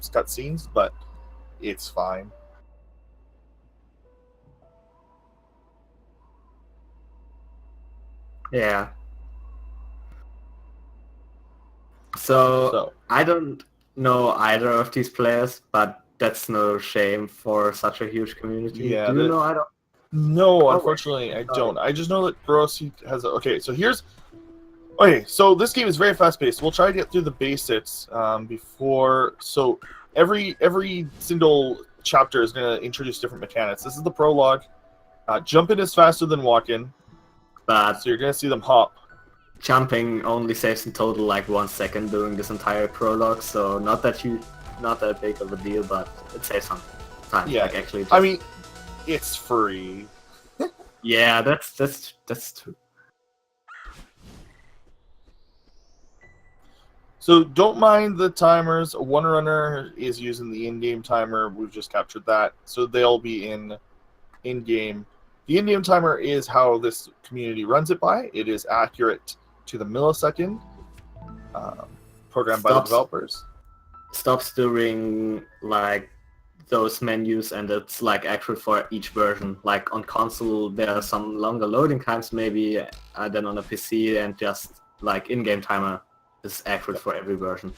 skips cutscenes, but it's fine. Yeah. So I don't know either of these players, but that's no shame for such a huge community. Yeah, Do you know either? No, unfortunately, I don't. I just know that GrosHiken has. Okay, so this game is very fast paced. We'll try to get through the basics before. So every single chapter is going to introduce different mechanics. This is the prologue. Jumping is faster than walking, But so you're going to see them hop. jumping only saves in total like 1 second during this entire prologue, so not that big of a deal, but it saves some time. Yeah, like actually. I mean, it's free. Yeah, that's true. So don't mind the timers. One runner is using the in-game timer. We've just captured that, so they'll be in-game. The in-game timer is how this community runs it by. It is accurate to the millisecond, programmed by the developers. Stops during like those menus, and it's like accurate for each version. Like on console, there are some longer loading times maybe than on a PC, and just like in-game timer is accurate for every version.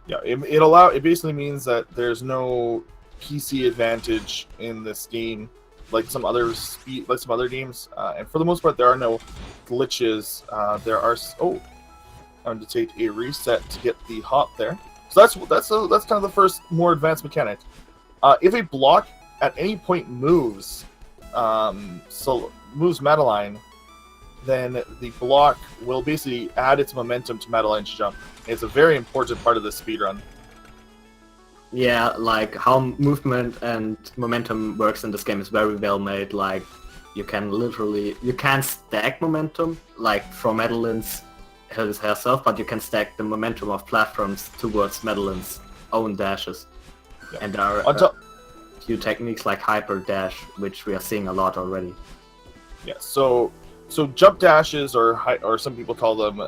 Yeah, it basically means that there's no PC advantage in this game, like some other games, and for the most part, there are no glitches. I'm going to take a reset to get the hop there. So that's kind of the first more advanced mechanic. If a block at any point moves Madeline, then the block will basically add its momentum to Madeline's jump. It's a very important part of the speedrun. Yeah, like how movement and momentum works in this game is very well made. Like you can stack momentum, like from Madeline's herself, but you can stack the momentum of platforms towards Madeline's own dashes. Yeah. And there are a few techniques like hyper dash, which we are seeing a lot already. Yeah, so jump dashes, or some people call them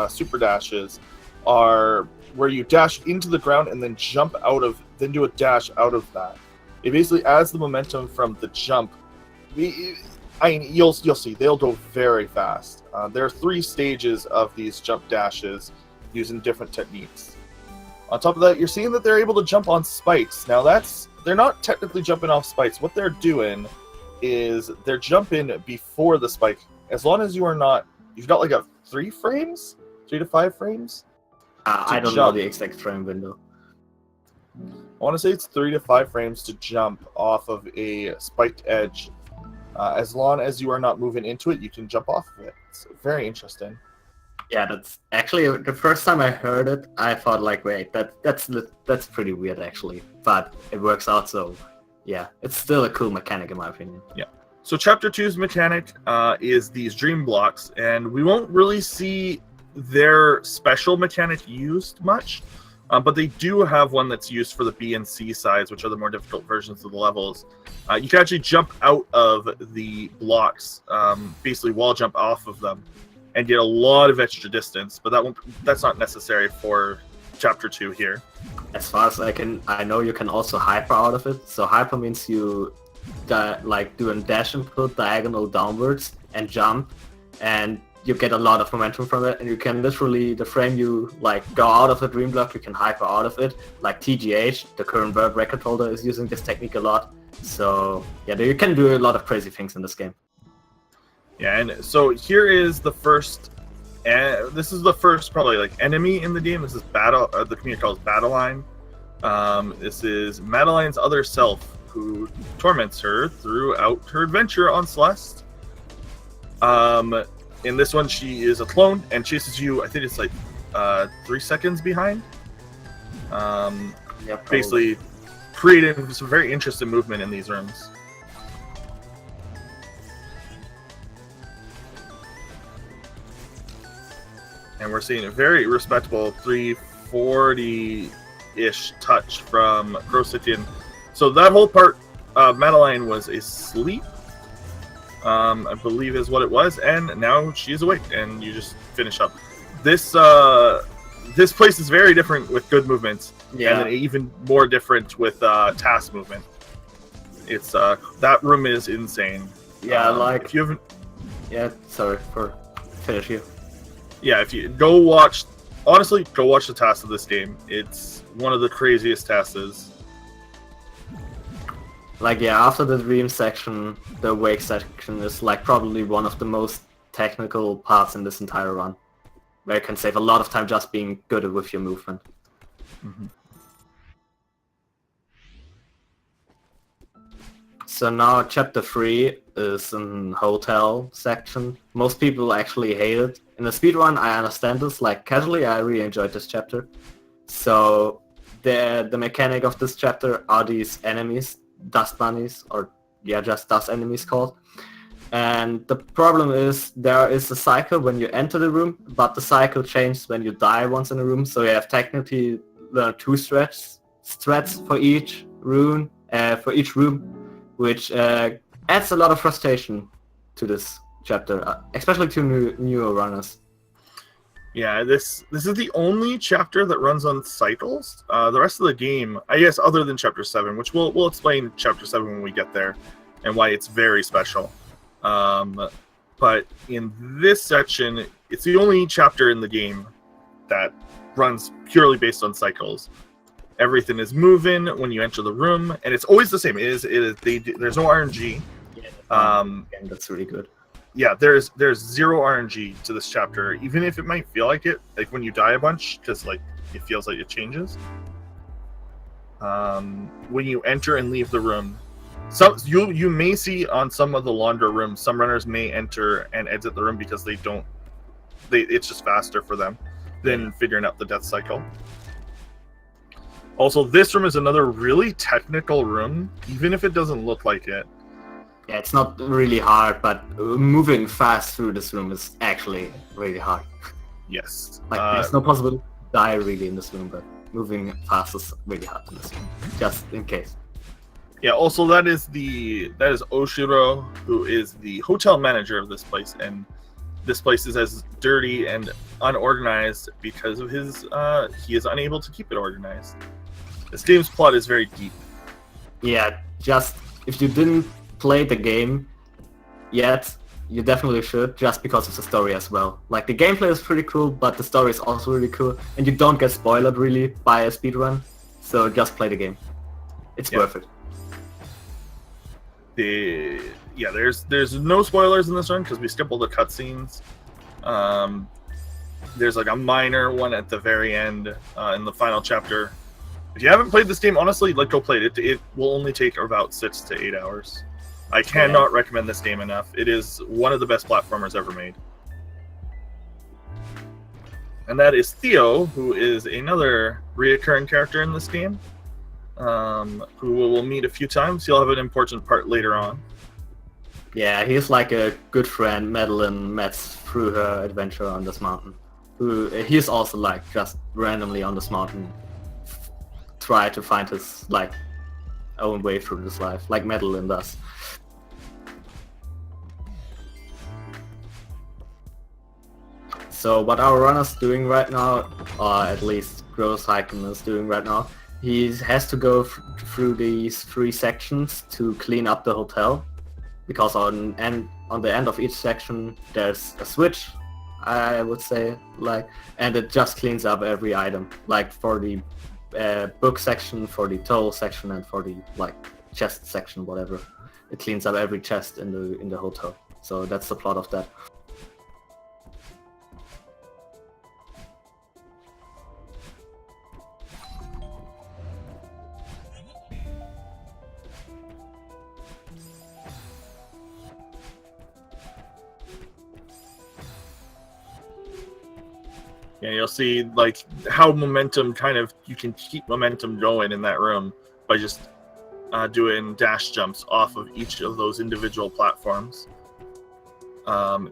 super dashes, are where you dash into the ground and then then do a dash out of that. It basically adds the momentum from the jump. You'll see they'll go very fast. There are 3 stages of these jump dashes using different techniques. On top of that, you're seeing that they're able to jump on spikes. Now they're not technically jumping off spikes. What they're doing is they're jumping before the spike. As long as you've got like 3 to 5 frames. I don't know the exact frame window. I want to say it's 3 to 5 frames to jump off of a spiked edge. As long as you are not moving into it, you can jump off of it. It's very interesting. Yeah, that's actually the first time I heard it. I thought like, wait, that's pretty weird actually, but it works out. So yeah, it's still a cool mechanic in my opinion. Yeah. So Chapter 2's mechanic is these dream blocks, and we won't really see their special mechanic used much, but they do have one that's used for the B and C sides, which are the more difficult versions of the levels. You can actually jump out of the blocks, basically wall jump off of them, and get a lot of extra distance, but that's not necessary for Chapter 2 here. As far as I know you can also hyper out of it. So hyper means you do a dash input diagonal downwards and jump, and you get a lot of momentum from it, and you can literally, the frame you go out of the dream block, you can hyper out of it. Like TGH, the current world record holder, is using this technique a lot. So yeah, you can do a lot of crazy things in this game. Yeah, and so here is the first. This is the first probably enemy in the game. This is the community calls Madeline. This is Madeline's other self, who torments her throughout her adventure on Celeste. In this one, she is a clone and chases you. I think it's 3 seconds behind. Yeah, basically, creating some very interesting movement in these rooms. And we're seeing a very respectable 340-ish touch from GrosHiken. So that whole part, Madeline was asleep, I believe is what it was, and now she's awake, and you just finish up. This this place is very different with good movement, Yeah. and then even more different with task movement. It's that room is insane. Yeah, like if you haven't, yeah. Sorry for finish you. yeah, if you go watch, honestly, go watch the tasks of this game. It's one of the craziest tasks. Like yeah, after the dream section, the wake section is like probably one of the most technical parts in this entire run, where you can save a lot of time just being good with your movement. Mm-hmm. So now chapter 3 is an hotel section. Most people actually hate it. In the speedrun I understand this, like casually I really enjoyed this chapter. So the mechanic of this chapter are these enemies, dust bunnies, or yeah, just dust enemies called. And the problem is there is a cycle when you enter the room, but the cycle changes when you die once in a room. So you have technically learned 2 strats for each room, which adds a lot of frustration to this chapter, especially to newer runners. Yeah, this is the only chapter that runs on cycles. The rest of the game, I guess, other than chapter 7, which we'll explain chapter 7 when we get there, and why it's very special. But in this section, it's the only chapter in the game that runs purely based on cycles. Everything is moving when you enter the room, and it's always the same. There's no RNG. And that's really good. Yeah, there's 0 RNG to this chapter, even if it might feel like it, like when you die a bunch, because like it feels like it changes. When you enter and leave the room, you may see on some of the longer rooms, some runners may enter and exit the room because it's just faster for them than figuring out the death cycle. Also, this room is another really technical room, even if it doesn't look like it. Yeah, it's not really hard, but moving fast through this room is actually really hard. Yes. Like, there's no possible die really in this room, but moving fast is really hard in this room, just in case. Yeah, also that is Oshiro, who is the hotel manager of this place, and this place is as dirty and unorganized because of he is unable to keep it organized. This game's plot is very deep. Yeah, just if you didn't play the game yet, you definitely should, just because of the story as well. Like, the gameplay is pretty cool, but the story is also really cool, and you don't get spoiled really by a speedrun, so just play the game. It's worth it. There's no spoilers in this run because we skip all the cutscenes. There's like a minor one at the very end in the final chapter. If you haven't played this game, honestly, go play it. It will only take about 6 to 8 hours. I cannot recommend this game enough. It is one of the best platformers ever made. And that is Theo, who is another reoccurring character in this game, who we'll meet a few times. He'll have an important part later on. Yeah, he's like a good friend Madeline met through her adventure on this mountain. He's also like just randomly on this mountain, try to find his like own way through this life, like Madeline does. So what our runner's doing right now, or at least GrosHiken is doing right now, he has to go through these 3 sections to clean up the hotel, because on the end of each section there's a switch, I would say, and it just cleans up every item, like for the book section, for the toll section, and for the chest section, whatever. It cleans up every chest in the hotel. So that's the plot of that. Yeah, you'll see how momentum you can keep momentum going in that room by just doing dash jumps off of each of those individual platforms.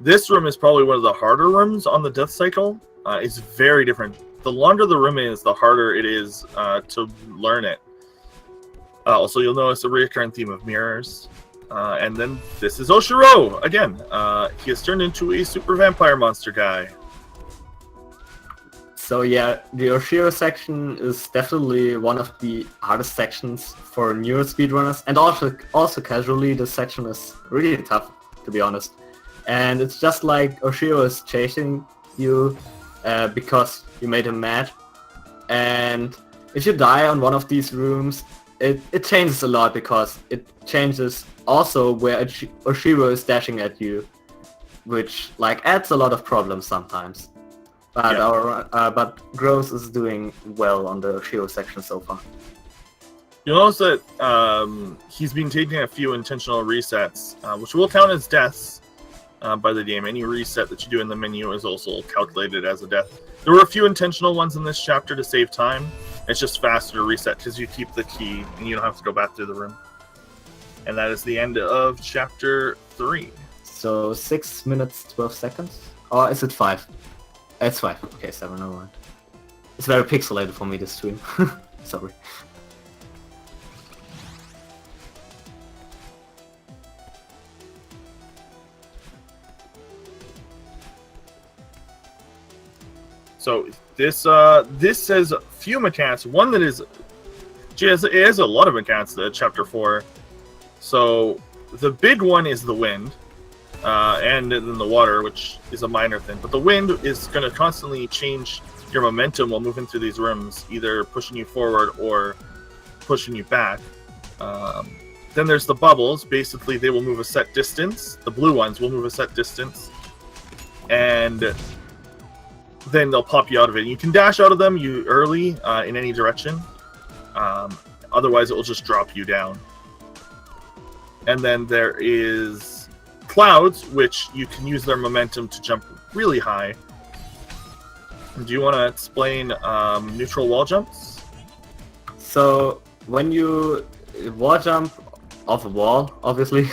This room is probably one of the harder rooms on the death cycle. It's very different. The longer the room is, the harder it is to learn it. Also, you'll notice a recurring theme of mirrors. And then this is Oshiro again. He has turned into a super vampire monster guy. So yeah, the Oshiro section is definitely one of the hardest sections for newer speedrunners, and also casually this section is really tough, to be honest. And it's just like Oshiro is chasing you because you made him mad, and if you die on one of these rooms, it changes a lot because it changes also where Oshiro is dashing at you, which like adds a lot of problems sometimes. But but Gros is doing well on the Oshiro section so far. You'll notice that he's been taking a few intentional resets, which will count as deaths by the game. Any reset that you do in the menu is also calculated as a death. There were a few intentional ones in this chapter to save time. It's just faster to reset because you keep the key and you don't have to go back through the room. And that is the end of chapter 3. So 6 minutes 12 seconds? Or is it 5? It's 5. Okay, 7, never mind. It's very pixelated for me, this stream. Sorry. So this has a few mechanics. One that is, it has a lot of mechanics. The chapter 4. So the big one is the wind. And then the water, which is a minor thing. But the wind is going to constantly change your momentum while moving through these rooms, either pushing you forward or pushing you back. Then there's the bubbles. Basically, they will move a set distance. The blue ones will move a set distance. And then they'll pop you out of it. You can dash out of them early in any direction. Otherwise, it will just drop you down. And then there is clouds, which you can use their momentum to jump really high. Do you want to explain neutral wall jumps? So when you wall jump off a wall, obviously,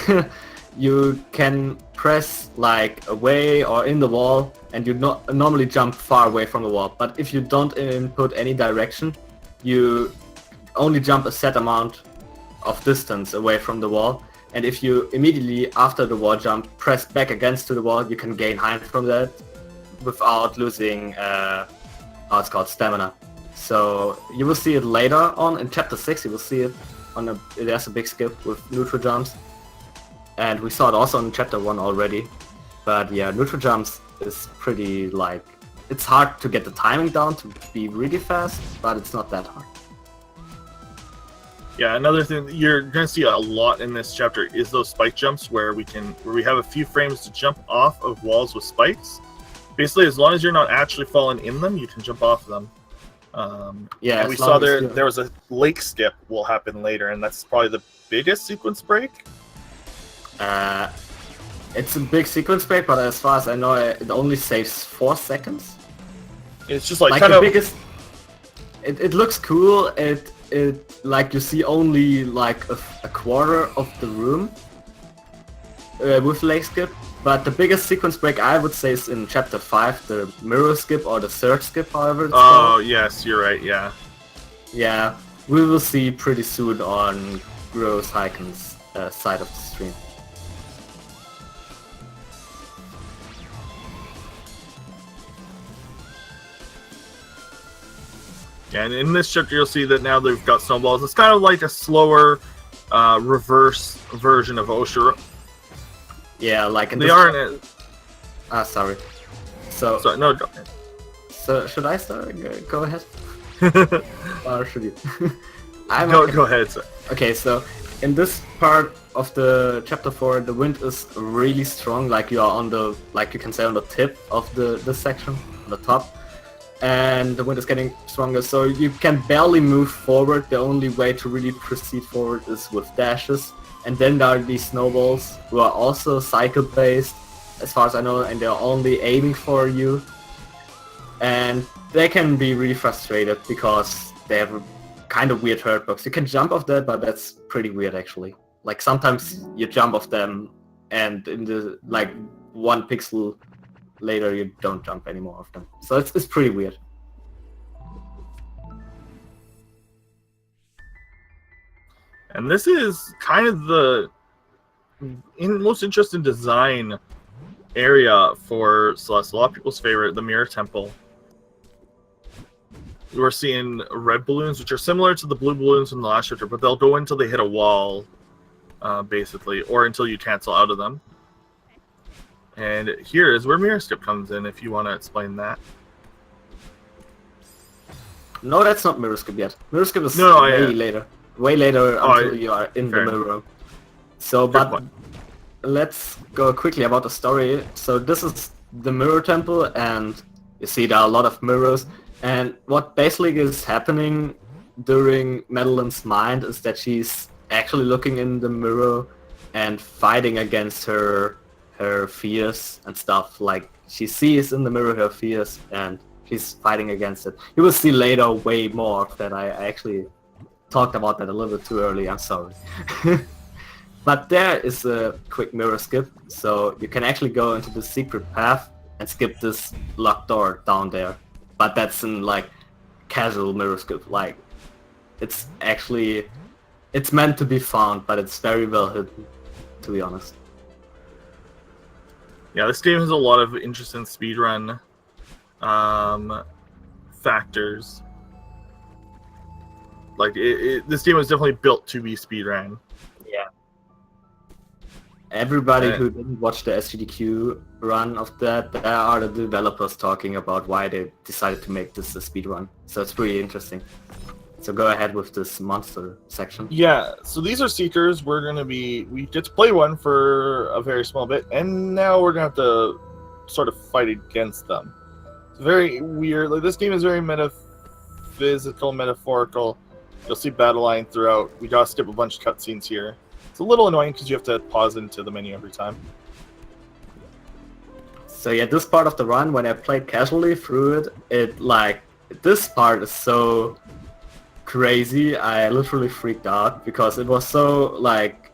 you can press like away or in the wall, and you normally jump far away from the wall. But if you don't input any direction, you only jump a set amount of distance away from the wall. And if you immediately after the wall jump press back against to the wall, you can gain height from that without losing how it's called, stamina. So you will see it later on in chapter 6. You will see it on there's a big skip with neutral jumps, and we saw it also in chapter 1 already. But yeah, neutral jumps is pretty like, it's hard to get the timing down to be really fast, but it's not that hard. Yeah, another thing that you're going to see a lot in this chapter is those spike jumps where we have a few frames to jump off of walls with spikes. Basically, as long as you're not actually falling in them, you can jump off them. Yeah, and we saw there was a lake skip will happen later, and that's probably the biggest sequence break. It's a big sequence break, but as far as I know, it only saves 4 seconds. It's just like the biggest. It looks cool. It like you see only like a quarter of the room with lake skip, but the biggest sequence break I would say is in chapter 5, the mirror skip or the third skip, however it's called. Yes, you're right. Yeah, we will see pretty soon on GrosHiken's side of the stream. And in this chapter, you'll see that now they've got snowballs. It's kind of like a slower, reverse version of Oshiro. Yeah, like in they aren't. Sorry. So. Sorry, no, go ahead. So should I start? Go ahead. Or should you? Go ahead, sir. Okay, so in this part of the chapter 4, the wind is really strong. Like you are on the, like you can say, on the tip of this section, on the top. And the wind is getting stronger, so you can barely move forward. The only way to really proceed forward is with dashes. And then there are these snowballs who are also cycle based, as far as I know, and they're only aiming for you. And they can be really frustrated because they have a kind of weird hurtbox. You can jump off that, but that's pretty weird actually. Like sometimes you jump off them, and in the like 1 pixel later you don't jump anymore of them. So it's pretty weird. And this is kind of the most interesting design area for Celeste. A lot of people's favorite, the Mirror Temple. we're seeing red balloons, which are similar to the blue balloons from the last chapter, but they'll go until they hit a wall, basically, or until you cancel out of them. And here is where mirror skip comes in, if you want to explain that. No, that's not mirror skip yet. Mirror skip is No, way later. Way later until you are in the fair. mirror. So, Good but point. let's go quickly about the story. So this is the mirror temple, and you see there are a lot of mirrors. And what basically is happening during Madeline's mind is that she's actually looking in the mirror and fighting against her fears and stuff. Like, she sees in the mirror her fears and she's fighting against it. You will see later way more of that. I actually talked about that a little bit too early, I'm sorry. But there is a quick mirror skip, so you can actually go into the secret path and skip this locked door down there. But that's in like casual mirror skip, like it's meant to be found, but it's very well hidden, to be honest. Yeah, this game has a lot of interesting speedrun factors. Like, this game was definitely built to be speedrun. Yeah. Everybody Yeah. who didn't watch the SGDQ run of that, there are the developers talking about why they decided to make this a speedrun. So it's pretty interesting. So go ahead with this monster section. Yeah, so these are Seekers. We get to play one for a very small bit, and now we're going to have to sort of fight against them. It's very weird. Like, this game is very metaphysical, metaphorical. You'll see battle line throughout. We gotta skip a bunch of cutscenes here. It's a little annoying because you have to pause into the menu every time. So yeah, this part of the run, when I played casually through it, this part is so crazy. I literally freaked out because it was so like,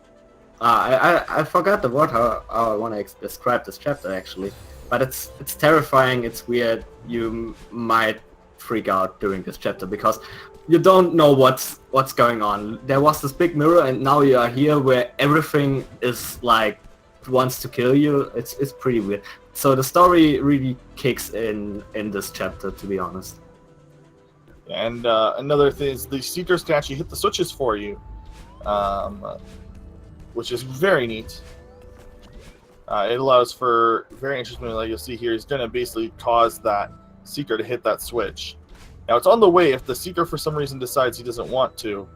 I forgot the word how I want to describe this chapter actually, but it's terrifying. It's weird. You might freak out during this chapter because you don't know what's going on. There was this big mirror, and now you are here where everything is like wants to kill you. It's pretty weird. So the story really kicks in this chapter, to be honest. And another thing is the Seekers can actually hit the switches for you, which is very neat. It allows for very interesting, like you'll see here, he's going to basically cause that Seeker to hit that switch. Now it's on the way. If the Seeker for some reason decides he doesn't want to,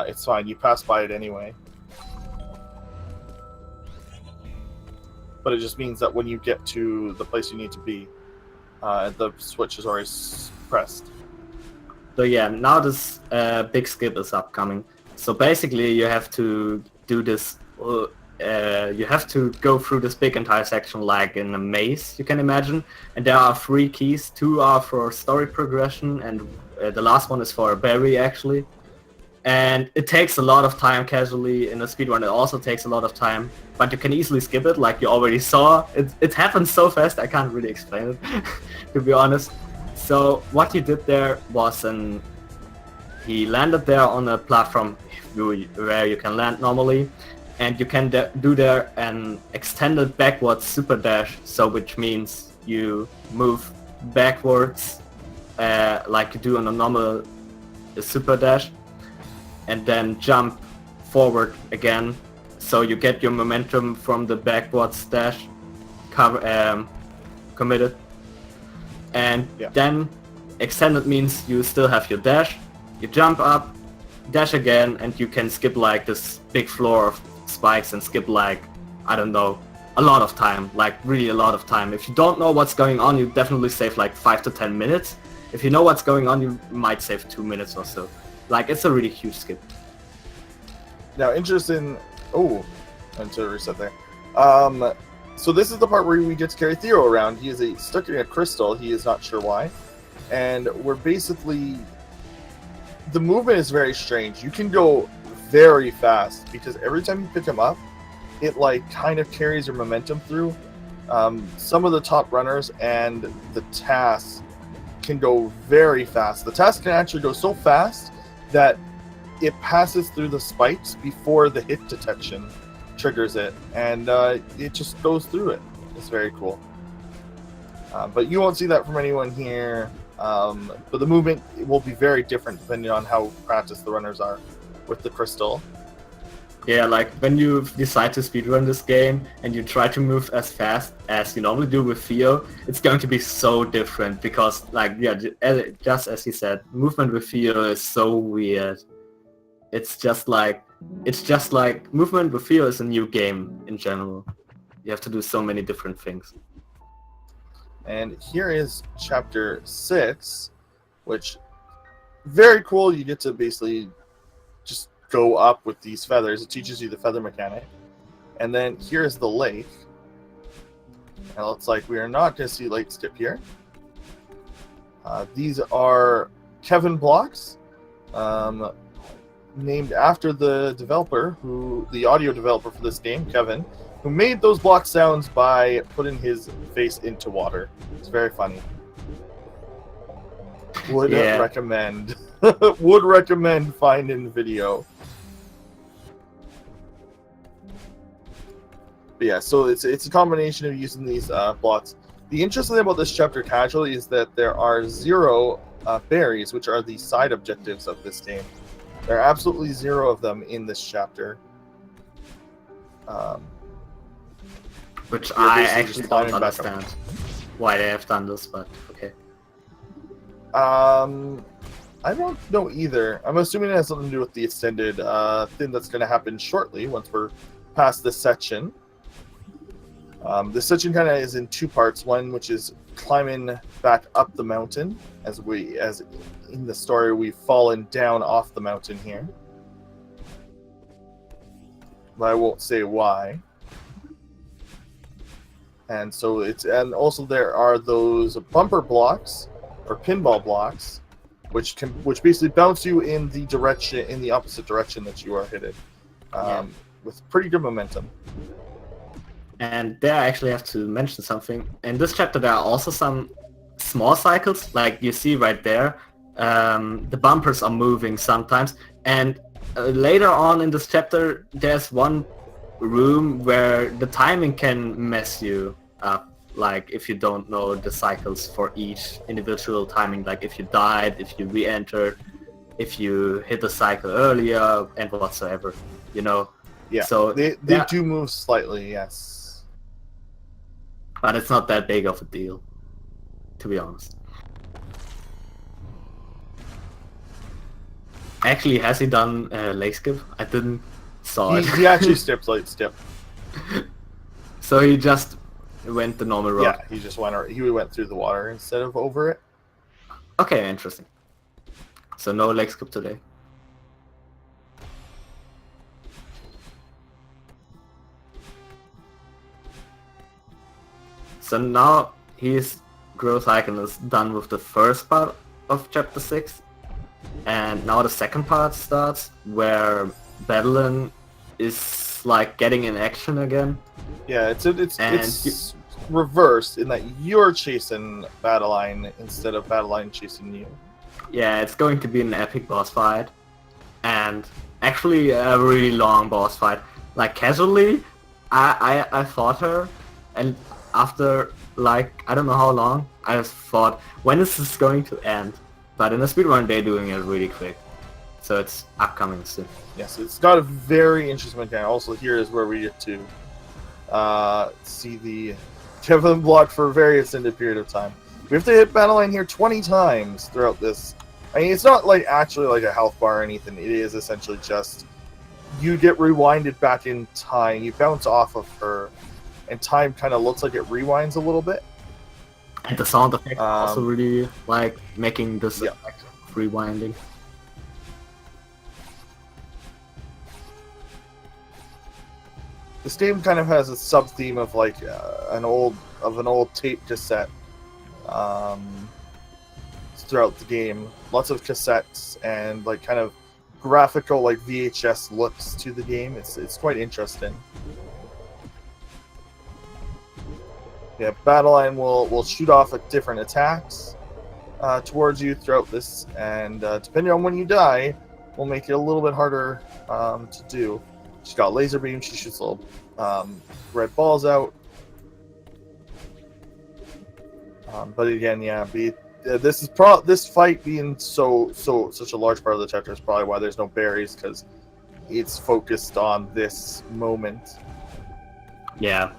it's fine. You pass by it anyway. But it just means that when you get to the place you need to be, the switch is already pressed. So yeah, now this big skip is upcoming. So basically you have to do this, you have to go through this big entire section like in a maze, you can imagine. And there are 3 keys, 2 are for story progression, and the last one is for a berry actually. And it takes a lot of time casually. In a speedrun it also takes a lot of time, but you can easily skip it like you already saw. It happens so fast I can't really explain it, to be honest. So what he did there was he landed there on a platform where you can land normally, and you can do there an extended backwards super dash, so which means you move backwards like you do on a normal super dash, and then jump forward again, so you get your momentum from the backwards dash committed. And then extended means you still have your dash, you jump up, dash again, and you can skip like this big floor of spikes and skip like, I don't know, a lot of time, like really a lot of time. If you don't know what's going on, you definitely save like 5 to 10 minutes. If you know what's going on, you might save 2 minutes or so. Like, it's a really huge skip. Now, interesting. Oh, I need to reset there. So this is the part where we get to carry Theo around. He is stuck in a crystal. He is not sure why. And we're basically... The movement is very strange. You can go very fast because every time you pick him up, it like kind of carries your momentum through. Some of the top runners and the tasks can go very fast. The task can actually go so fast that it passes through the spikes before the hit detection triggers it, and it just goes through it. It's very cool. But you won't see that from anyone here. But the movement will be very different depending on how practiced the runners are with the crystal. Yeah, like when you decide to speedrun this game and you try to move as fast as you normally do with Theo, it's going to be so different because, like, yeah, just as you said, movement with Theo is so weird. It's just like movement with Theo is a new game in general. You have to do so many different things. And here is chapter 6, which very cool. You get to basically just go up with these feathers. It teaches you the feather mechanic. And then here's the lake. And it looks like we are not going to see lake skip here. These are Kevin blocks, named after the developer, the audio developer for this game, Kevin, who made those block sounds by putting his face into water. It's very funny. Would recommend. Would recommend finding video. But yeah, so it's a combination of using these blocks. The interesting thing about this chapter casually is that there are 0 berries, which are the side objectives of this game. There are absolutely 0 of them in this chapter. Which I actually don't understand why they have done this, but okay. I don't know either. I'm assuming it has something to do with the extended thing that's going to happen shortly once we're past this section. This section kind of is in 2 parts. One, which is climbing back up the mountain, as in the story we've fallen down off the mountain here. But I won't say why. And so and also there are those bumper blocks or pinball blocks, which basically bounce you in the opposite direction that you are headed, with pretty good momentum. And there I actually have to mention something. In this chapter there are also some small cycles, like you see right there. The bumpers are moving sometimes, and later on in this chapter there's one room where the timing can mess you up, like if you don't know the cycles for each individual timing, like if you died, if you re-entered, if you hit the cycle earlier, and whatsoever, you know. Yeah, so they do move slightly, yes, but it's not that big of a deal, to be honest. Actually, has he done lake skip? I didn't saw it. He actually skipped lake skip. So he just went the normal route. Yeah, he went through the water instead of over it. Okay, interesting. So no lake skip today. So now GrosHiken is done with the first part of chapter 6, and now the second part starts, where Badeline is like getting in action again. Yeah, it's reversed in that you're chasing Badeline instead of Badeline chasing you. Yeah, it's going to be an epic boss fight, and actually a really long boss fight. Like casually, I fought her, and after like I don't know how long, I just thought, when is this going to end? But in the speedrun they're doing it really quick, so it's upcoming soon. Yes, it's got a very interesting mechanic. Also, here is where we get to see the Kevin block for a very extended period of time. We have to hit Badeline here 20 times throughout this. I mean, it's not like actually like a health bar or anything. It is essentially just you get rewinded back in time. You bounce off of her, and time kind of looks like it rewinds a little bit. And the sound effect also really like making this effect of rewinding. This game kind of has a sub theme of like an old tape cassette throughout the game. Lots of cassettes and like kind of graphical like VHS looks to the game. It's quite interesting. Yeah, Badeline will shoot off at different attacks towards you throughout this, and depending on when you die, will make it a little bit harder to do. She's got laser beam. She shoots little red balls out. But again, yeah, this fight being such a large part of the chapter is probably why there's no berries, because it's focused on this moment. Yeah,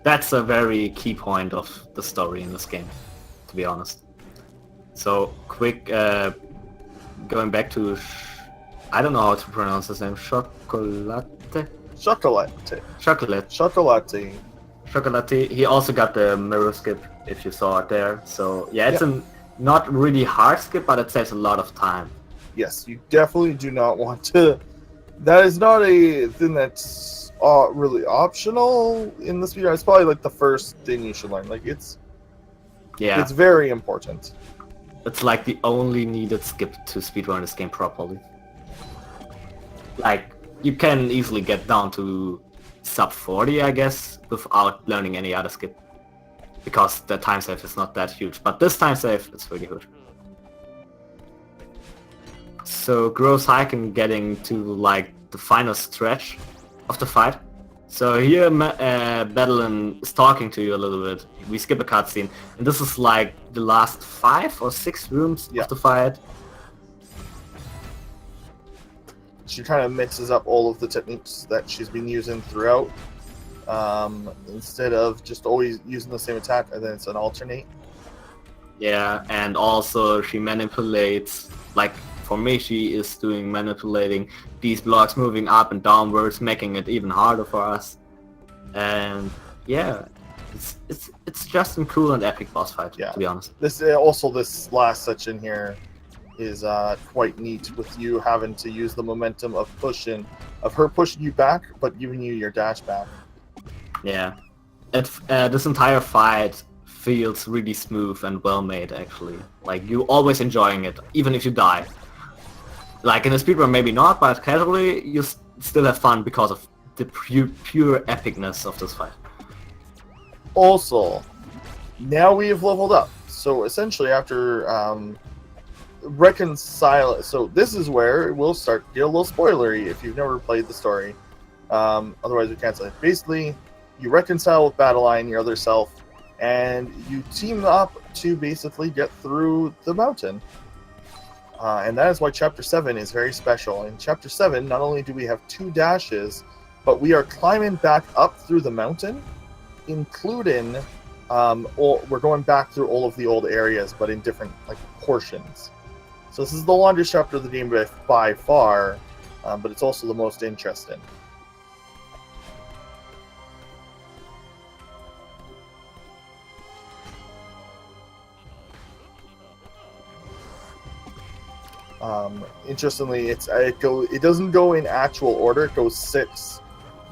that's a very key point of the story in this game, to be honest. So, quick, going back to, I don't know how to pronounce his name, Chocolate? Chocolate. Chocolate. He also got the mirror skip, if you saw it there. So, yeah, it's a not really hard skip, but it saves a lot of time. Yes, you definitely do not want to. That is not a thing that's really optional in the speedrun. It's probably like the first thing you should learn. Like it's very important. It's like the only needed skip to speedrun this game properly. Like you can easily get down to sub 40, I guess, without learning any other skip, because the time save is not that huge. But this time save is really good. So GrosHiken getting to like the final stretch of the fight. So here Madeline is talking to you a little bit. We skip a cutscene, and this is like the last 5 or 6 rooms of the fight. She kind of mixes up all of the techniques that she's been using throughout. Instead of just always using the same attack, and then it's an alternate. Yeah, and also she manipulates, like for me she is manipulating these blocks, moving up and downwards, making it even harder for us. And yeah, it's just a cool and epic boss fight, to be honest. This this last section here is quite neat, with you having to use the momentum of her pushing you back, but giving you your dash back. Yeah, this entire fight feels really smooth and well made, actually. Like you always enjoying it, even if you die. Like in a speedrun maybe not, but casually you still have fun because of the pure epicness of this fight. Also, now we have leveled up. So essentially after reconcile, so this is where we'll start to get a little spoilery if you've never played the story. Otherwise we can't say. Basically, you reconcile with Battleline, your other self, and you team up to basically get through the mountain. And that is why Chapter 7 is very special. In Chapter 7, not only do we have 2 dashes, but we are climbing back up through the mountain, including, we're going back through all of the old areas, but in different portions. So this is the longest chapter of the game by far, but it's also the most interesting. Interestingly, it doesn't go in actual order. It goes 6.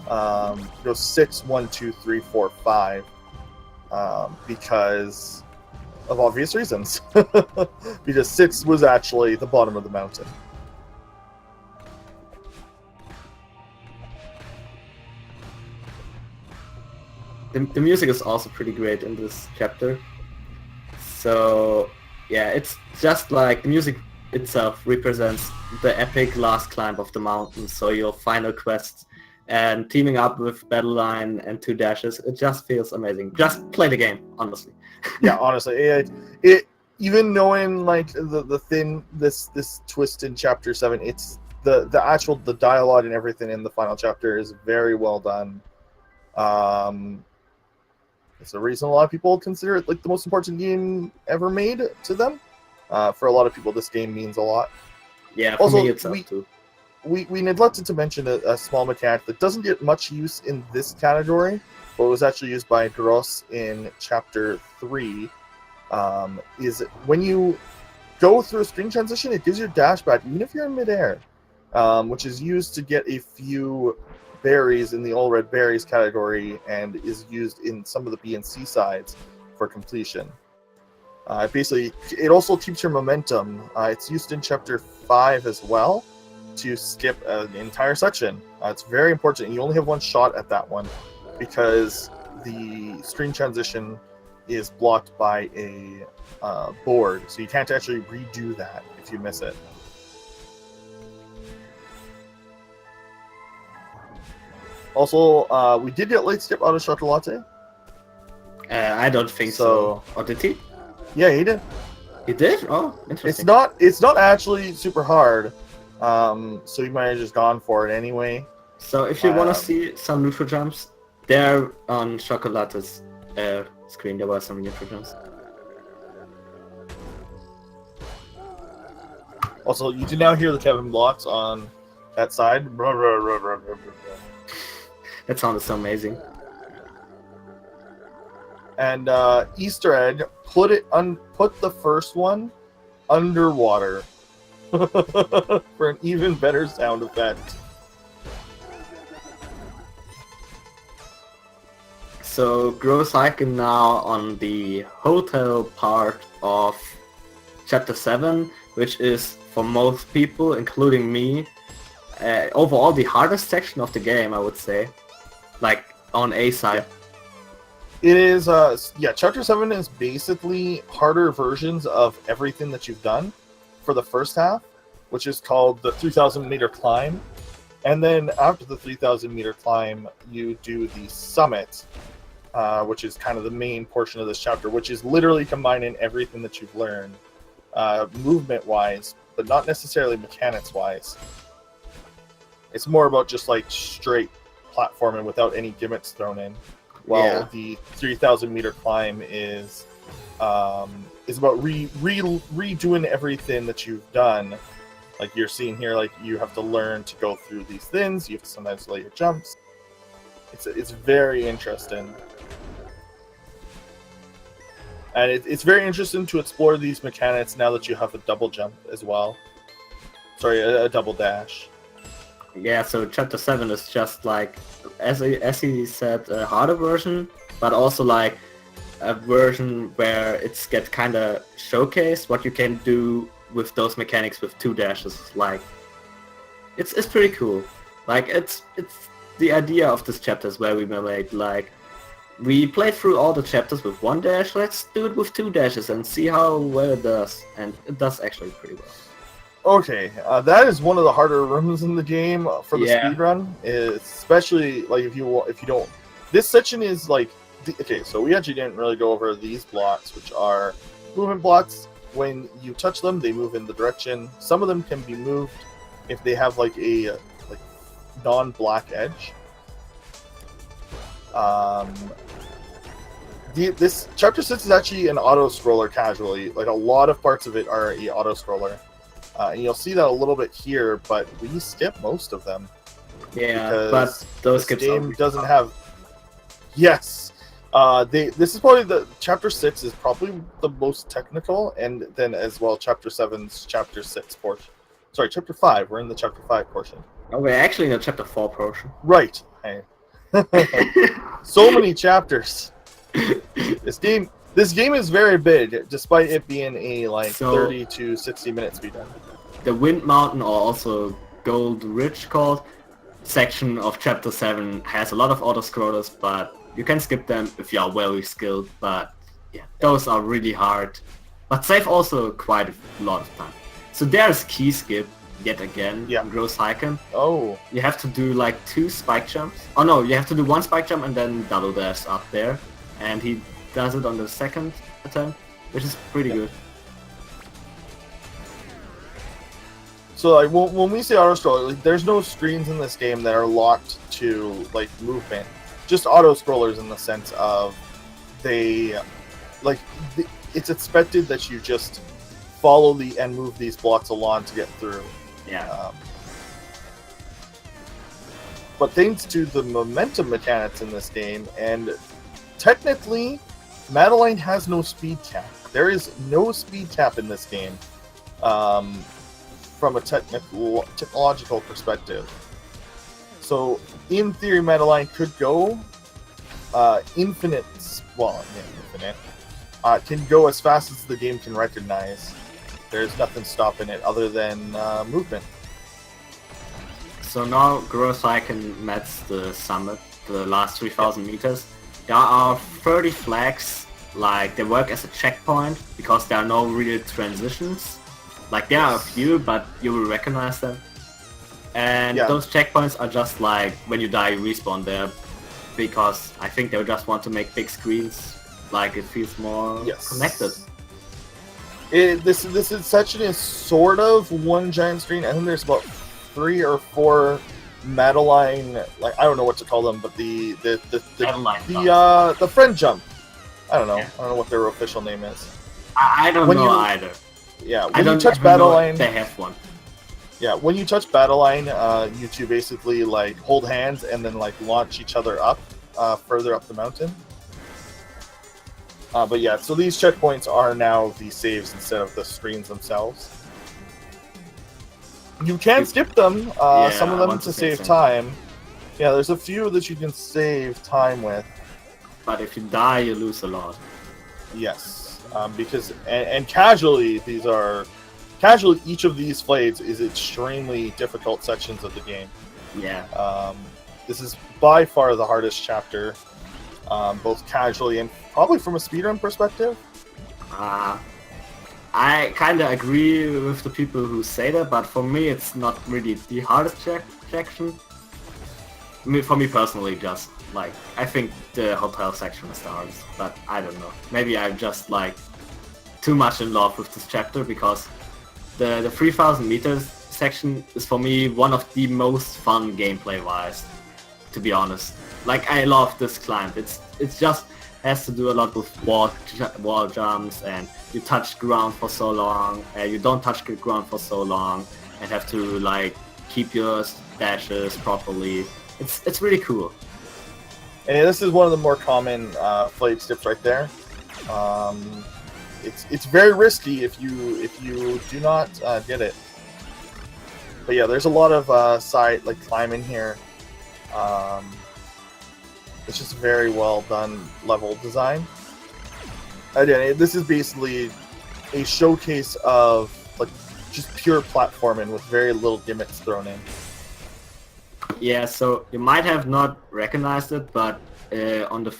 It goes 6, 1, 2, 3, 4, 5. Because of obvious reasons. Because 6 was actually the bottom of the mountain. The music is also pretty great in this chapter. So yeah, it's just like the music itself represents the epic last climb of the mountain, so your final quest, and teaming up with Battleline and 2 dashes, it just feels amazing. Just play the game, honestly. Yeah, honestly, it even knowing this twist in Chapter 7, it's the dialogue and everything in the final chapter is very well done. It's the reason a lot of people consider it the most important game ever made to them. For a lot of people, this game means a lot. Yeah, for me it's too. We neglected to mention a small mechanic that doesn't get much use in this category, but was actually used by Gros in Chapter 3, is when you go through a string transition, it gives you a dash back, even if you're in midair, which is used to get a few berries in the all red berries category, and is used in some of the B and C sides for completion. Basically, it also keeps your momentum. It's used in Chapter 5 as well to skip an entire section. It's very important. You only have one shot at that one because the string transition is blocked by a board, so you can't actually redo that if you miss it. Also, we did get late skip out of Chocolate. I don't think so. Or did he? Yeah, he did. You did? Oh, interesting. It's not actually super hard. So you might have just gone for it anyway. So if you want to see some neutral jumps, there on Shockolate's screen there were some neutral jumps. Also, you do now hear the Kevin blocks on that side. That sounded so amazing. And Easter egg, put the first one underwater for an even better sound effect. So GrosHiken now on the hotel part of Chapter 7, which is for most people, including me, overall the hardest section of the game, I would say. Like on A side. It is, Chapter 7 is basically harder versions of everything that you've done for the first half, which is called the 3,000 meter climb. And then after the 3,000 meter climb, you do the summit, which is kind of the main portion of this chapter, which is literally combining everything that you've learned, movement-wise, but not necessarily mechanics-wise. It's more about just like straight platforming without any gimmicks thrown in. While the 3,000 meter climb is about redoing everything that you've done. Like you're seeing here, like you have to learn to go through these things. You have to sometimes delay your jumps. It's very interesting, and it's very interesting to explore these mechanics now that you have a double jump as well. Sorry, a double dash. Yeah, so Chapter 7 is just like, as he said, a harder version, but also like a version where it's get kind of showcased what you can do with those mechanics with 2 dashes. Like, it's pretty cool. Like, it's the idea of this chapter is where we made, like, we played through all the chapters with 1 dash, let's do it with 2 dashes and see how well it does. And it does actually pretty well. Okay, that is one of the harder rooms in the game for the speedrun, especially like if you don't. This section is like, okay, so we actually didn't really go over these blocks, which are movement blocks. When you touch them, they move in the direction. Some of them can be moved if they have like a non-black edge. This chapter 6 is actually an auto scroller casually. Like a lot of parts of it are a auto scroller. And you'll see that a little bit here, but we skip most of them. Yeah, but those game doesn't have. Yes, this is probably the chapter 6 is probably the most technical, and then as well chapter 7's chapter 6 portion. Sorry, chapter 5. We're in the chapter 5 portion. Oh, we're actually in the chapter 4 portion. Right. Hey. So many chapters. This game is very big, despite it being a 30 to 60 minute speedrun. The Wind Mountain, or also Gold Ridge called, section of Chapter 7 has a lot of auto-scrollers, but you can skip them if you are very skilled, but yeah, those are really hard. But save also quite a lot of time. So there's key skip, yet again, in GrosHiken. Oh. You have to do like 2 spike jumps. Oh no, you have to do 1 spike jump and then double dash up there. And he does it on the second attempt, which is pretty good. So like when we say auto scroller, like, there's no screens in this game that are locked to like movement. Just auto scrollers in the sense of it's expected that you just follow and move these blocks along to get through. Yeah. But thanks to the momentum mechanics in this game, and technically, Madeline has no speed cap. There is no speed cap in this game. From a technological perspective. So, in theory, Madeline could go infinite, can go as fast as the game can recognize. There's nothing stopping it other than movement. So now GrosHiken meets the summit, the last 3,000 meters. There are 30 flags, like they work as a checkpoint because there are no real transitions. Like there are a few, but you will recognize them. And those checkpoints are just like when you die, you respawn there, because I think they just want to make big screens, like it feels more connected. This section is sort of one giant screen. I think there's about 3 or 4 Madeline, like I don't know what to call them, but the friend jump. I don't know. Yeah. I don't know what their official name is. I don't know either. Yeah, I when don't you touch even battle know line, if they have one. yeah, when you touch battle line, you two basically like hold hands and then like launch each other up, further up the mountain. But yeah, so these checkpoints are now the saves instead of the screens themselves. You can skip them, some of them to save time. Yeah, there's a few that you can save time with. But if you die, you lose a lot. Yes, because and casually each of these flayeds is extremely difficult sections of the game. Yeah. This is by far the hardest chapter, both casually and probably from a speedrun perspective. I kind of agree with the people who say that, but for me it's not really the hardest section. For me personally, just like I think the hotel section is the hardest, but I don't know. Maybe I'm just like too much in love with this chapter because the 3000 meters section is for me one of the most fun gameplay wise, to be honest. Like I love this climb. It's just has to do a lot with wall jumps, and you touch ground for so long, you don't touch the ground for so long, and have to like keep your dashes properly. It's really cool. And this is one of the more common flayed tips right there. It's very risky if you do not get it. But yeah, there's a lot of side like climbing here. It's just very well done level design. Again, this is basically a showcase of like just pure platforming with very little gimmicks thrown in. Yeah, so you might have not recognized it, but on the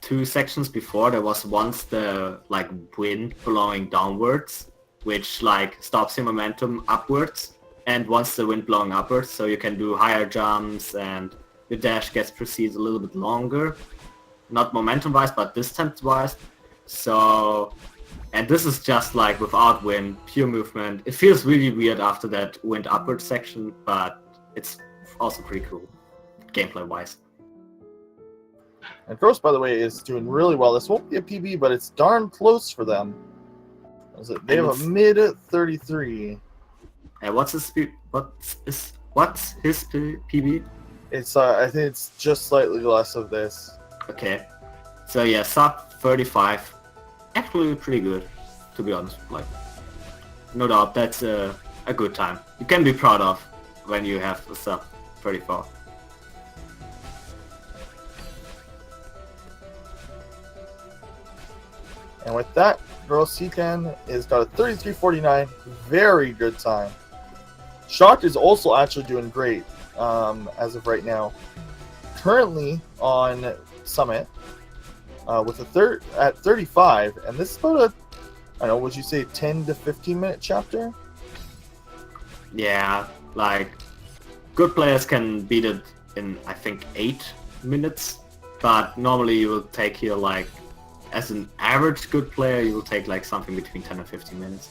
2 sections before there was once the like wind blowing downwards, which like stops your momentum upwards, and once the wind blowing upwards, so you can do higher jumps and your dash gets proceeds a little bit longer, not momentum wise but distance wise. So, and this is just like without wind, pure movement. It feels really weird after that wind upward section, but it's also pretty cool gameplay wise. And Gross, by the way, is doing really well. This won't be a PB, but it's darn close for them. They have a mid 33. And what's his PB? It's I think it's just slightly less of this. Okay, so yeah, sub 35, actually pretty good, to be honest. Like, no doubt, that's a good time. You can be proud of when you have a sub 34. And with that, GrosHiken has got a 33.49, very good time. Shock is also actually doing great as of right now. Currently on Summit with at 35, and this is about a, I don't know, would you say 10 to 15 minute chapter? Yeah, like good players can beat it in I think 8 minutes, but normally you will take here like, as an average good player, you will take like something between 10 and 15 minutes.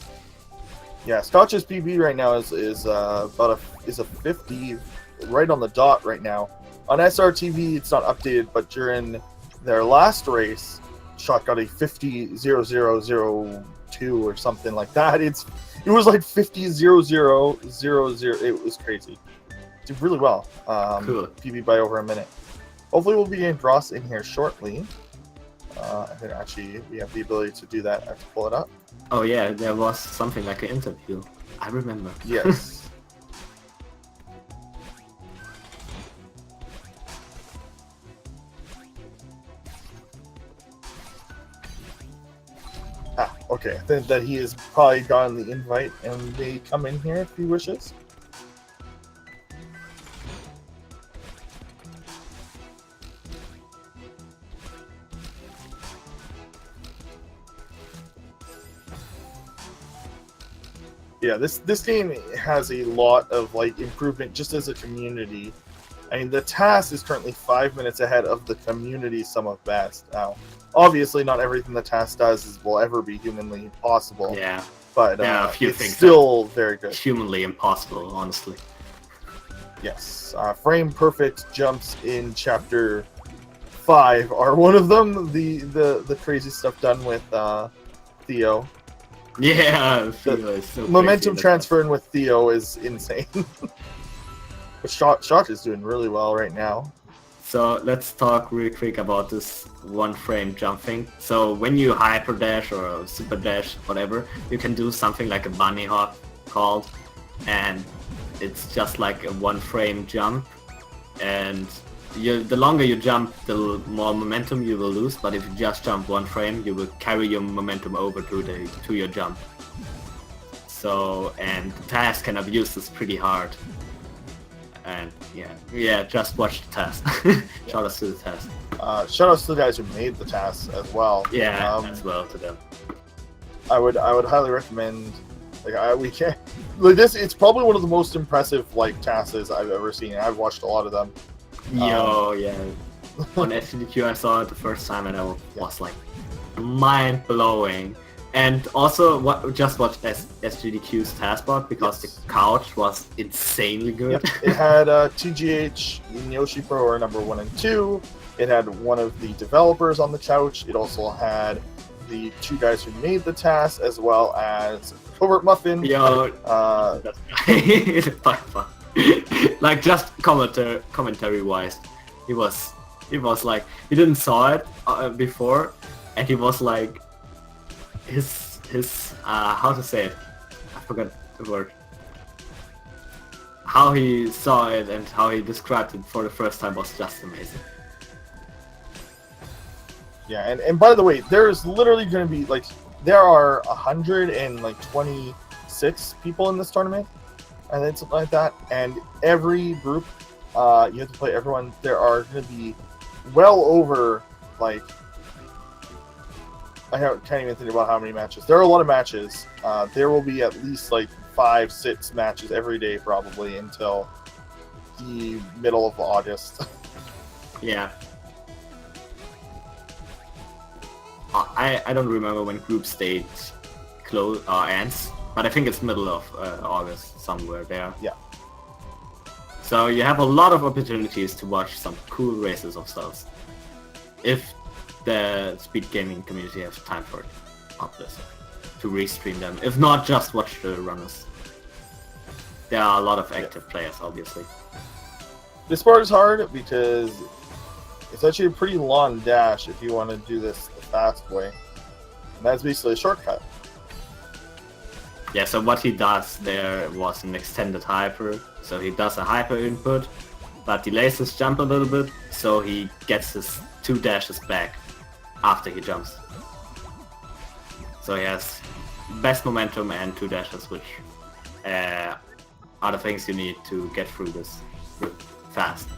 Yeah, Scotch's PB right now is about a 50, right on the dot right now. On SRTV, it's not updated, but during their last race, Shock got a 50.0002 or something like that. It was like 50.0000. It was crazy. Did really well. Cool. PB by over a minute. Hopefully, we'll be getting Dross in here shortly. I think actually we have the ability to do that. I have to pull it up. Oh yeah, there was something like an interview. I remember. Yes. Okay. I think that he has probably gotten the invite and may come in here if he wishes. Yeah, this game has a lot of like improvement just as a community. I mean, the TAS is currently 5 minutes ahead of the community sum of best. Now, obviously, not everything the TAS does will ever be humanly possible. Yeah. But There are a few it's things still very good. Humanly impossible, honestly. Yes. Frame perfect jumps in Chapter 5 are one of them. The crazy stuff done with Theo. Yeah, Theo is so Momentum crazy. transferring with Theo is insane. But Shock is doing really well right now. So let's talk real quick about this one frame jump thing. So when you hyper dash or super dash, whatever, you can do something like a bunny hop called, and it's just like a one frame jump, and the longer you jump, the more momentum you will lose. But if you just jump one frame, you will carry your momentum over to your jump. So, and the task can abuse this pretty hard. And yeah, just watch the test. Shout out to the test. Shout out to the guys who made the TAS as well. Yeah, as well to them. I would highly recommend. We can't. Like this, it's probably one of the most impressive like TASes I've ever seen. I've watched a lot of them. Yo, yeah. On SGDQ I saw it the first time and I was like mind blowing. And also just watch SGDQ's taskbar because the couch was insanely good. Yep. It had TGH and Yoshi Pro are number 1 and 2. It had one of the developers on the couch. It also had the 2 guys who made the TAS as well as Covert Muffin. Yo, like just commentary wise, he was like he didn't saw it before, and he was like his how to say it, I forgot the word. How he saw it and how he described it for the first time was just amazing. Yeah, and by the way, there's literally going to be like there are 126 people in this tournament, and then something like that. And every group, you have to play everyone. There are going to be well over like can't even think about how many matches. There are a lot of matches. There will be at least like 5-6 matches every day probably until the middle of August. Yeah. I don't remember when group stage ends, but I think it's middle of August, somewhere there. Yeah. So you have a lot of opportunities to watch some cool races of cells, if the speed gaming community has time for it, obviously, to restream them. If not, just watch the runners. There are a lot of active players, obviously. This part is hard because it's actually a pretty long dash if you want to do this the fast way. And that's basically a shortcut. Yeah, so what he does there was an extended hyper. So he does a hyper input, but delays his jump a little bit, so he gets his 2 dashes back after he jumps. So he has best momentum and 2 dashes, which are the things you need to get through this fast.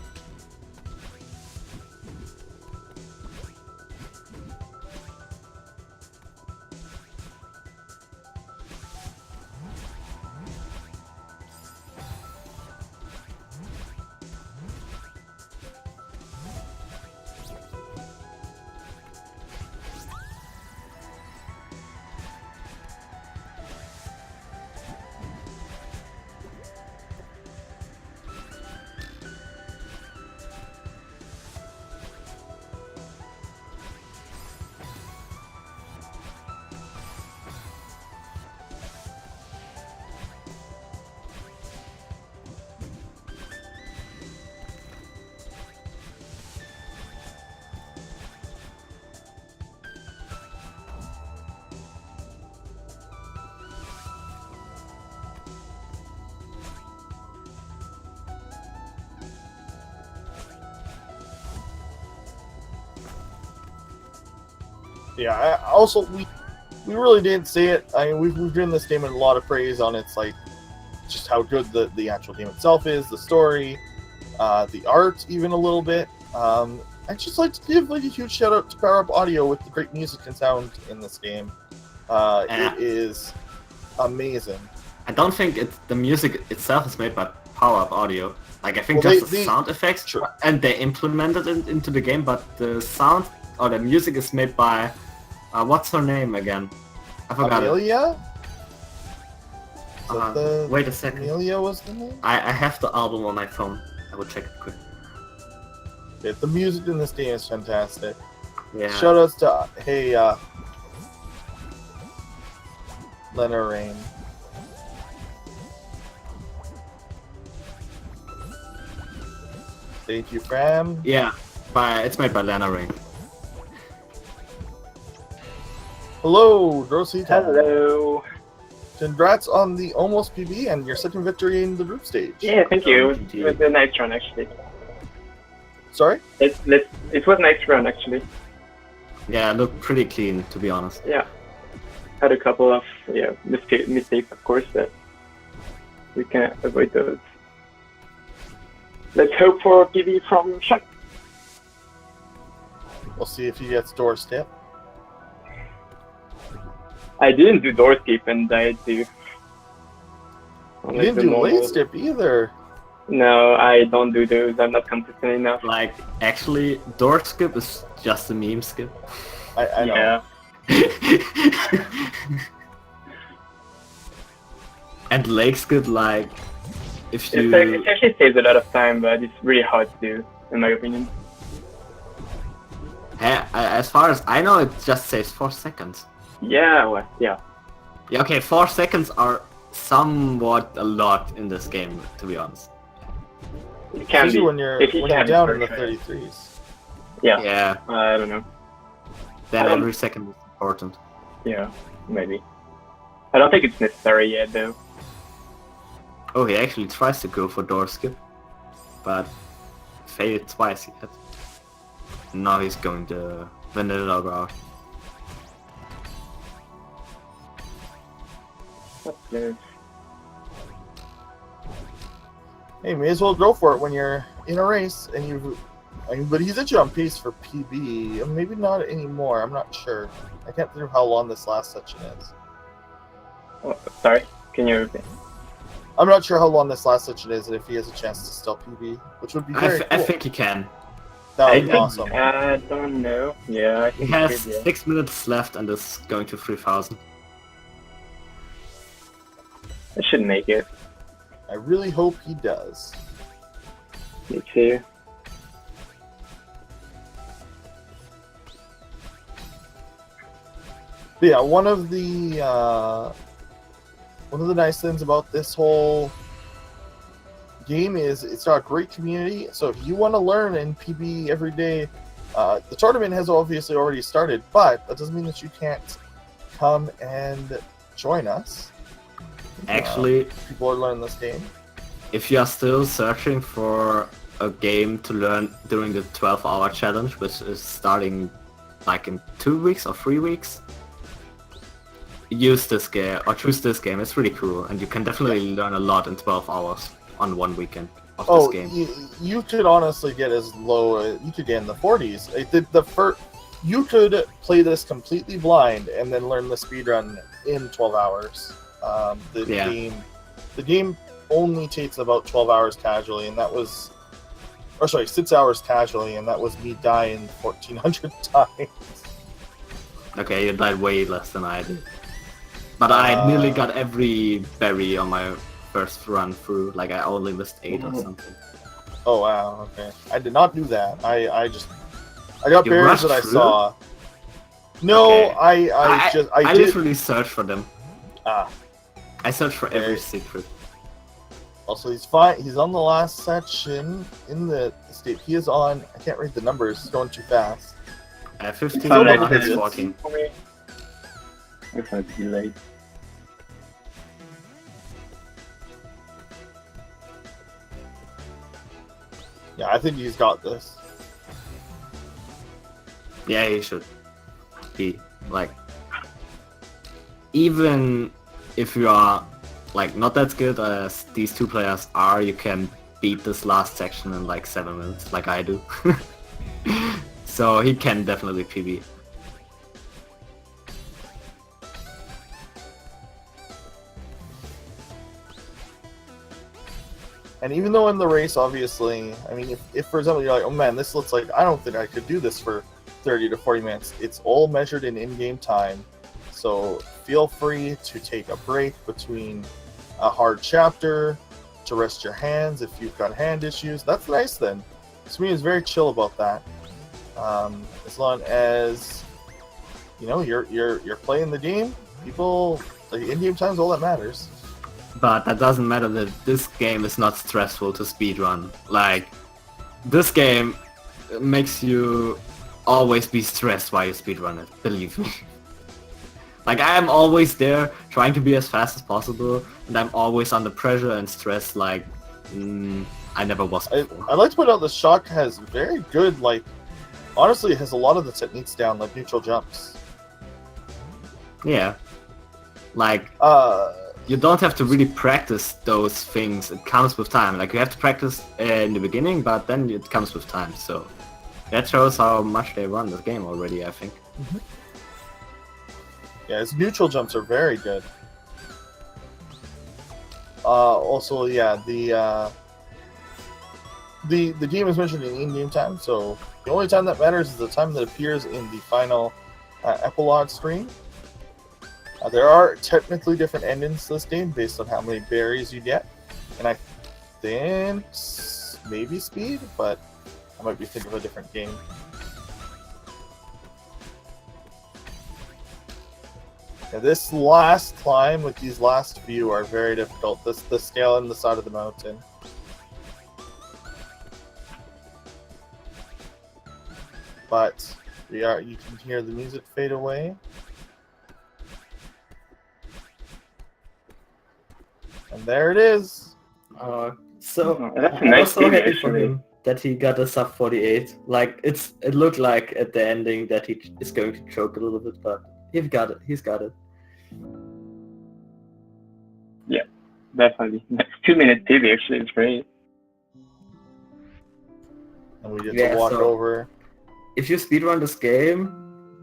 Yeah, also we really didn't say it. I mean, we've given this game a lot of praise on its like just how good the actual game itself is, the story, the art, even a little bit. I'd just like to give like a huge shout out to Power Up Audio with the great music and sound in this game. It is amazing. I don't think the music itself is made by Power Up Audio. Like I think Well, just the sound effects, Sure. and they implemented it into the game, but the sound or the music is made by what's her name again? I forgot it. Amelia? Is that Wait a second. Amelia was the name? I have the album on my phone. I will check it quick. Yeah, the music in this game is fantastic. Yeah. Shout outs to Lena Rain. Thank you, Fram. Yeah, it's made by Lana Ring. Hello, GrosHiken. Hello. Congrats on the almost PB and your second victory in the group stage. Yeah, thank you. Indeed. It was a nice run actually. Sorry? It was a nice run actually. Yeah, it looked pretty clean, to be honest. Yeah. Had a couple of mistakes of course, but we can avoid those. Let's hope for PB from Shock. We'll see if he gets doorstep. I didn't do door skip and I do. You didn't do late step either. No, I don't do those. I'm not consistent enough. Like, actually, door skip is just a meme skip. I know. Yeah. And leg skip, like, if you... It actually saves a lot of time, but it's really hard to do, in my opinion. As far as I know, it just saves 4 seconds. Yeah, well, yeah. Yeah, okay, 4 seconds are somewhat a lot in this game, to be honest. It can Especially be. when you're if you can down in the try. 33s. Yeah. Yeah, I don't know. then every second is important. Yeah, maybe. I don't think it's necessary yet, though. Oh, he actually tries to go for door skip, but failed twice yet. Now he's going to vanilla route. That's good. Hey, may as well go for it when you're in a race and but he's at you on pace for PB. Maybe not anymore. I'm not sure. I can't think of how long this last section is. Oh, sorry, can you repeat? I'm not sure how long this last section is and if he has a chance to still PB, which would be very cool. I think he can. That I would be think, awesome. I don't know. Yeah, I He think has it could, 6 minutes left and is going to 3000. I should make it. I really hope he does. Me too. But yeah, one of the nice things about this whole game is it's got a great community. So if you want to learn in PB every day, the tournament has obviously already started, but that doesn't mean that you can't come and join us. Actually, people are learning this game. if you are still searching for a game to learn during the 12-hour challenge, which is starting like in 2 weeks or 3 weeks, use this game or choose this game. It's really cool, and you can definitely learn a lot in 12 hours on one weekend of this game. You could honestly get as low. You could get in the 40s. It did the first. You could play this completely blind and then learn the speedrun in 12 hours. The game only takes about 12 hours casually, and that was, 6 hours casually, and that was me dying 1,400 times. Okay, you died way less than I did. But I nearly got every berry on my first run through. Like I only missed 8 or something. Oh wow, okay. I did not do that. I got You berries rushed that I through? saw. No, Okay. I I did. literally searched for them. Ah, I searched for every Okay. secret. also he's fine. He's on the last section in the state. He is on. I can't read the numbers. It's going too fast. 15 Found now it. it's 14. For me. Looks like it's delayed. Yeah, I think he's got this. Yeah, he should. Even if you are like not that good as these two players are, you can beat this last section in like 7 minutes, like I do. So he can definitely PB. And even though in the race, obviously, I mean, if for example you're like, oh man, this looks like I don't think I could do this for 30 to 40 minutes, it's all measured in-game time. So feel free to take a break between a hard chapter to rest your hands if you've got hand issues. That's nice then. Sweeney is very chill about that. As long as you're playing the game, people, the in-game time is all that matters. But that doesn't matter that this game is not stressful to speedrun. Like, this game makes you always be stressed while you speedrun it, believe me. Like, I am always there trying to be as fast as possible, and I'm always under pressure and stress like I never was before. I'd like to point out the Shock has very good, like, honestly, it has a lot of the techniques down, like neutral jumps. Yeah. Like, you don't have to really practice those things. It comes with time. Like, you have to practice in the beginning, but then it comes with time. So that shows how much they run this game already, I think. Mm-hmm. Yeah, his neutral jumps are very good. Also, yeah, the game is mentioned in-game time, so the only time that matters is the time that appears in the final epilogue screen. There are technically different endings to this game based on how many berries you get, and I think maybe speed, but I might be thinking of a different game. Yeah, this last climb with these last few are very difficult. The scale on the side of the mountain. But you can hear the music fade away. And there it is. So that's a I nice was so game, happy for actually. him that he got a sub 48. Like, it looked like at the ending that he is going to choke a little bit, but he's got it. He's got it. Yeah, definitely. That's 2-minute TV actually. It's great. And we get to walk over. If you speedrun this game,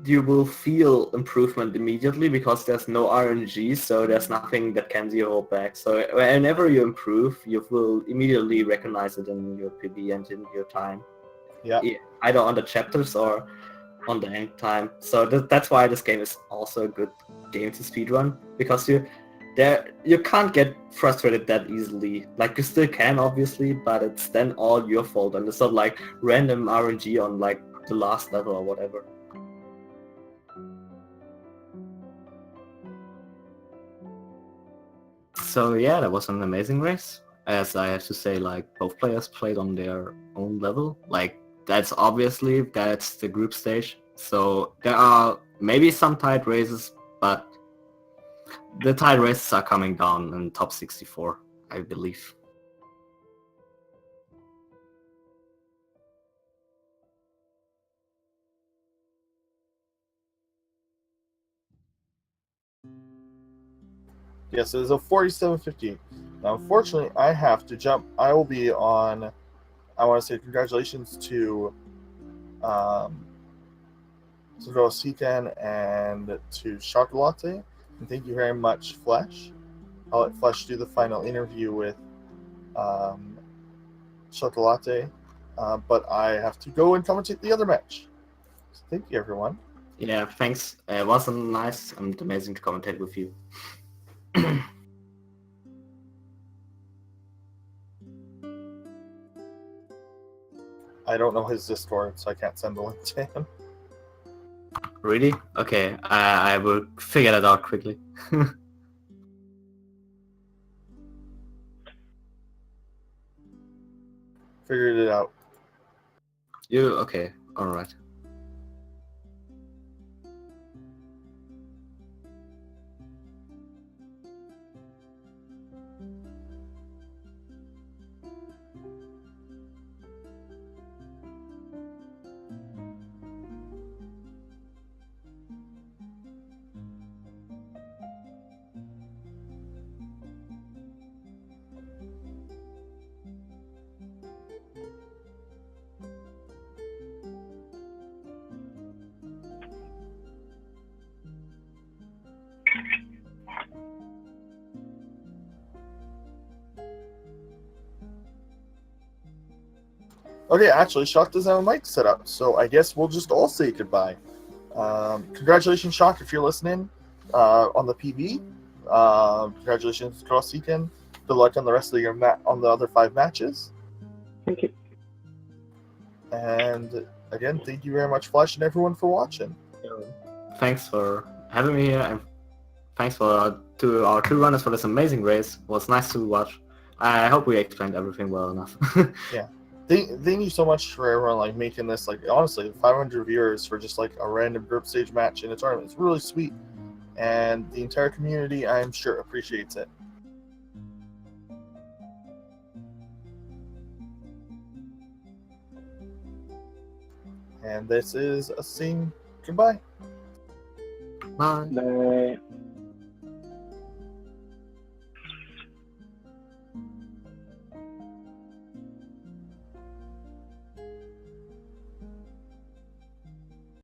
you will feel improvement immediately because there's no RNG, so there's nothing that can zero back. So whenever you improve, you will immediately recognize it in your PB and in your time. Yeah. Either on the chapters or on the end time. So that's why this game is also a good game to speedrun, because you can't get frustrated that easily. Like, you still can, obviously, but it's then all your fault, and it's not like random RNG on like the last level or whatever. So yeah, that was an amazing race. As I have to say, like, both players played on their own level. Like, that's the group stage. So there are maybe some tight races, but the tight races are coming down in top 64, I believe. Yes, it is a 47.58. Now, unfortunately, I have to jump. I will be on. I want to say congratulations to GrosHiken and to shockkolate. And thank you very much, Flesh. I'll let Flesh do the final interview with shockkolate, but I have to go and commentate the other match. So thank you, everyone. Yeah, thanks. It was nice and amazing to commentate with you. I don't know his Discord, so I can't send the link to him. Really? Okay, I will figure that out quickly. Figured it out. Okay, alright. Okay, actually, Shock doesn't have a mic set up, so I guess we'll just all say goodbye. Congratulations, Shock, if you're listening on the PB. Congratulations, GrosHiken. Good luck on the rest of your on the other 5 matches. Thank you. And again, thank you very much, Flash, and everyone for watching. Thanks for having me here, and thanks to our 2 runners for this amazing race. It was nice to watch. I hope we explained everything well enough. Yeah. Thank you so much for everyone like making this, like, honestly, 500 viewers for just like a random group stage match in a tournament. It's really sweet, and the entire community, I'm sure, appreciates it. And this is a saying goodbye. Bye. Bye.